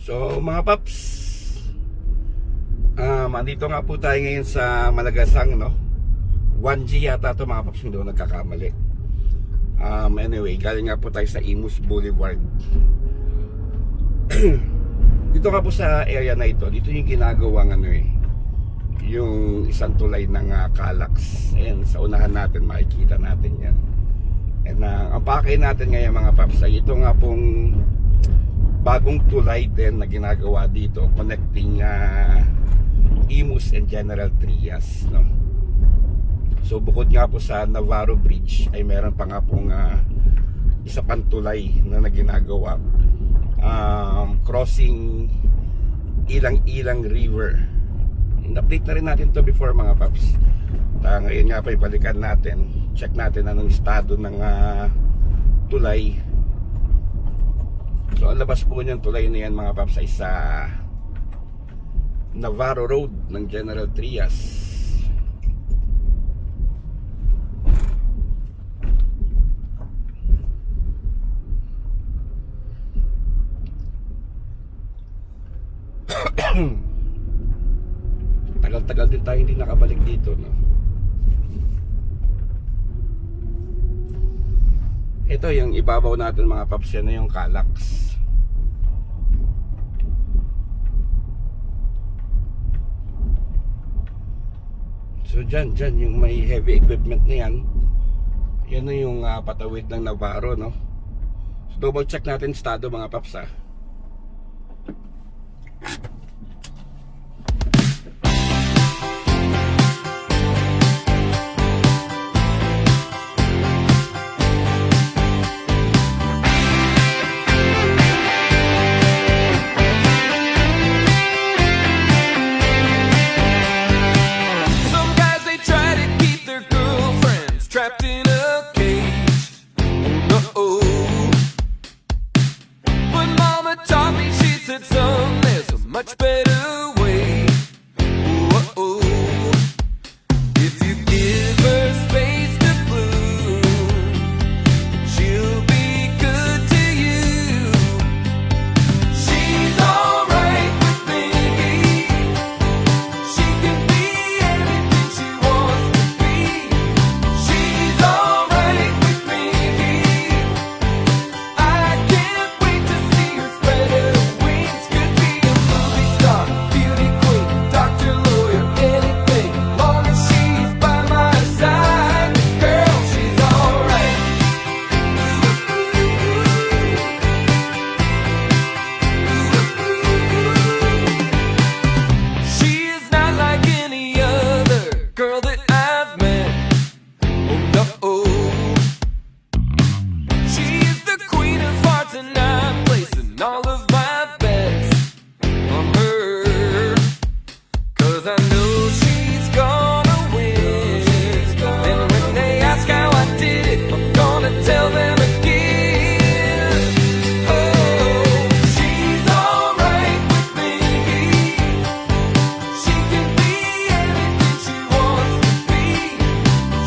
So mga paps, andito nga po tayo ngayon sa Malagasang, no? 1G yata ito mga paps, hindi ako nagkakamali. Anyway, galing nga po tayo sa Imus Boulevard. Dito nga po sa area na ito, dito yung ginagawang yung isang tulay ng Calax. Ayan, sa unahan natin, makikita natin yan. And ang pakay natin ngayon mga paps ay ito nga pong bagong tulay din na ginagawa dito, connecting Imus and General Trias, no? So bukod nga po sa Navarro Bridge ay meron pa nga pong isa pang tulay na ginagawa, crossing Ilang-Ilang River. In-update na rin natin to before mga paps. Ngayon nga pa ibalikan natin, check natin anong estado ng tulay. So ang labas po niyang tulay na yan mga paps ay sa Navarro Road ng General Trias. Tagal-tagal din tayo hindi nakabalik dito, no? Ito yung ibabaw natin mga paps, yan na yung Calax. So dyan yung may heavy equipment na yan, yan na yung patawid ng Navarro, no? So double check natin estado mga paps, trapped in a cage. Oh no. But mama taught me, she said, son, there's a much better way. Oh, if you give her space to bloom, she'll be good to you. She's alright with me. She can be anything she wants to be. She's alright with me. I can't wait to see her spread her wings. Could be a movie star, beauty queen, doctor, lawyer, anything. Long as she's by my side, girl, she's alright. She is not like any other girl that I've met. Oh no. She is the queen of hearts and I'm placing all of my bets on her. 'Cause I know she's gonna win. And when they ask how I did it, I'm gonna tell them again. Oh, she's alright with me. She can be anything she wants to be.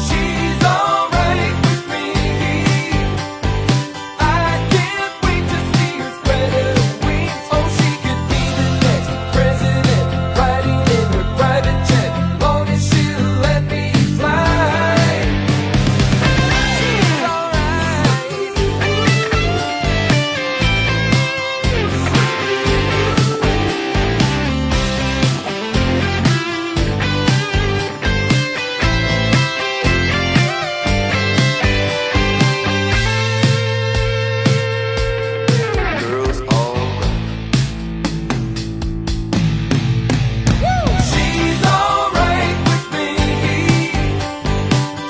She's alright with me. I can't wait to see her spread her wings. Oh, she could be the next president, riding in her private jet, long as she'll let me fly. She's alright. Girls alright. She's alright with me.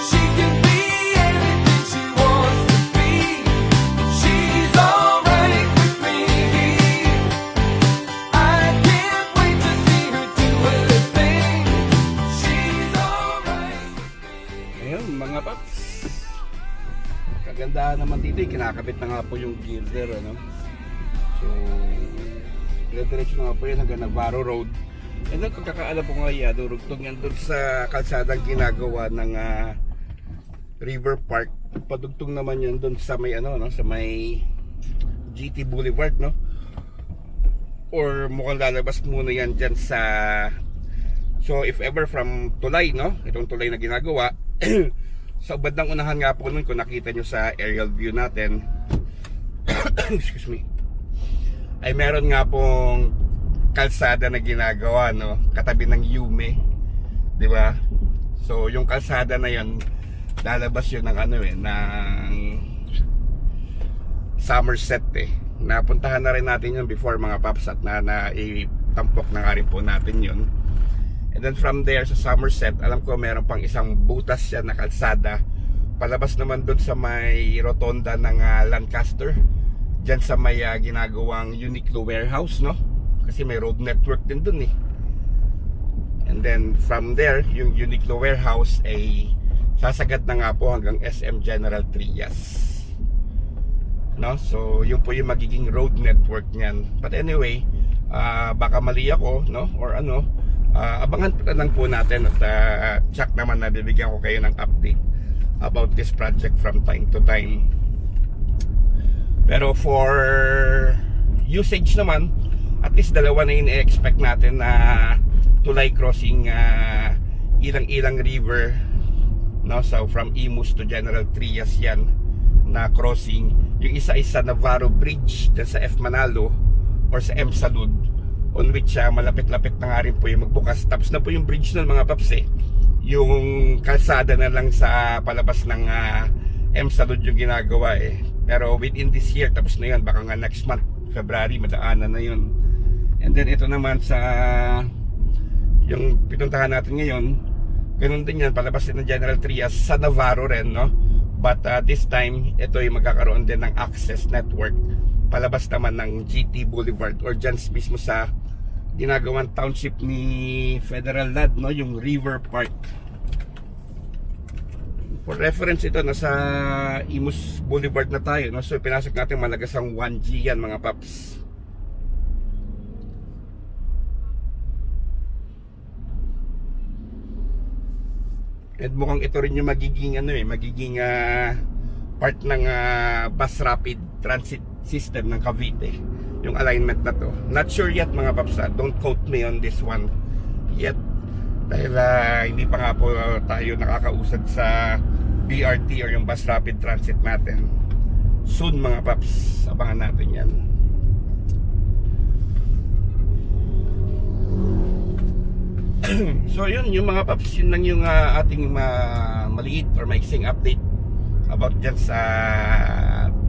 She can be anything she wants to be. She's alright with me. I can't wait to see her do her thing. She's alright with me. Ayun mga paps, kagandahan naman dito, kinakabit na nga po yung girder, ano? So dire-diretso na nga po yan hanggang Navarro Road. And then pagkakaalam po nga yan, durugtong yan doon sa kalsadang ginagawa ng River Park. Padugtong naman yan doon sa may sa may GT Boulevard, no? or mukhang lalabas muna yan dyan sa, so if ever from tulay, no, itong tulay na ginagawa sa bandang unahan nga po nun, kung nakita nyo sa aerial view natin excuse me, ay meron nga pong kalsada na ginagawa, no, katabi ng Yume, di ba? So yung kalsada na yon, lalabas yun ng ano ng Somerset Napuntahan na rin natin yun before mga paps, at naitampok na nga rin po natin yun. And then from there sa Somerset, alam ko meron pang isang butas yan na kalsada palabas naman doon sa may rotonda ng Lancaster, dyan sa may ginagawang Uniqlo warehouse, no? Kasi may road network din doon And then from there, yung Uniqlo warehouse ay sasagat na nga po hanggang SM General Trias, no? So yun po yung magiging road network niyan. But anyway, baka mali ako, no, or ano, abangan pa lang po natin at check naman na bibigyan ko kayo ng update about this project from time to time. Pero for usage naman, at least dalawa na yung i-expect natin na tulay crossing ilang-ilang river, no? So from Imus to General Trias yan na crossing. Yung isa-isa Navarro Bridge dyan sa F. Manalo or sa M. Salud, on which malapit-lapit na nga rin po yung magbukas. Tapos na po yung bridge nun mga paps Yung kalsada na lang sa palabas ng M. Salud yung ginagawa Pero within this year, tapos na yun. Baka nga next month, February, madaanan na yun. And then ito naman sa yung pinuntahan natin ngayon, ganun din yan, palabas din ng General Trias sa Navarro rin, no? But this time, ito yung magkakaroon din ng access network palabas naman ng GT Boulevard or dyan mismo sa ginagawang township ni Federal Land, no? Yung River Park. For reference, ito nasa Imus Boulevard na tayo, no? So pinasok natin malagasang 1G yan mga paps. And mukhang ito rin yung magiging magiging part ng bus rapid transit system ng Cavite, yung alignment na to. Not sure yet mga paps, don't quote me on this one yet, dahil hindi pa nga po tayo nakakausad sa BRT or yung bus rapid transit natin. Soon mga paps, abangan natin yan. So yun, yung mga paps, yun lang yung ating maliit or maiksing update about dyan sa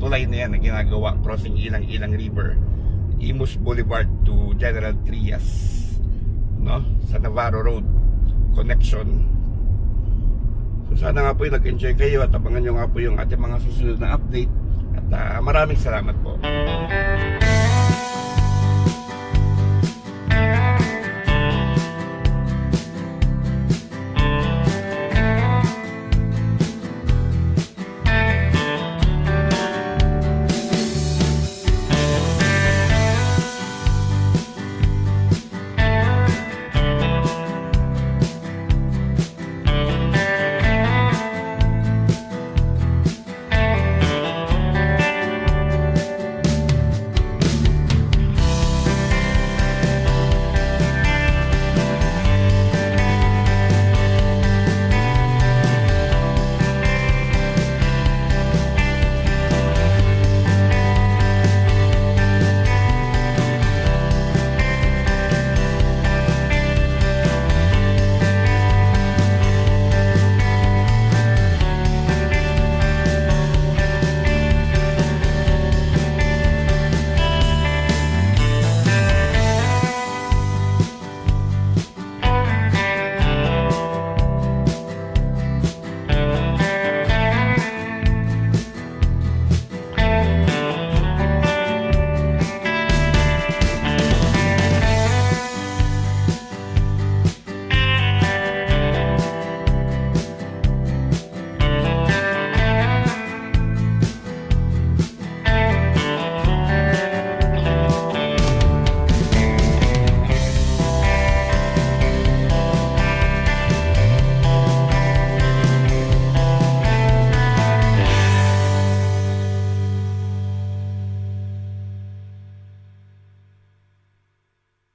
tulay na yan na ginagawa, crossing ilang river, Imus Boulevard to General Trias, no? Sa Navarro Road connection. So sana nga po yung nag-enjoy kayo at abangan nyo nga po yung ating mga susunod na update at maraming salamat po.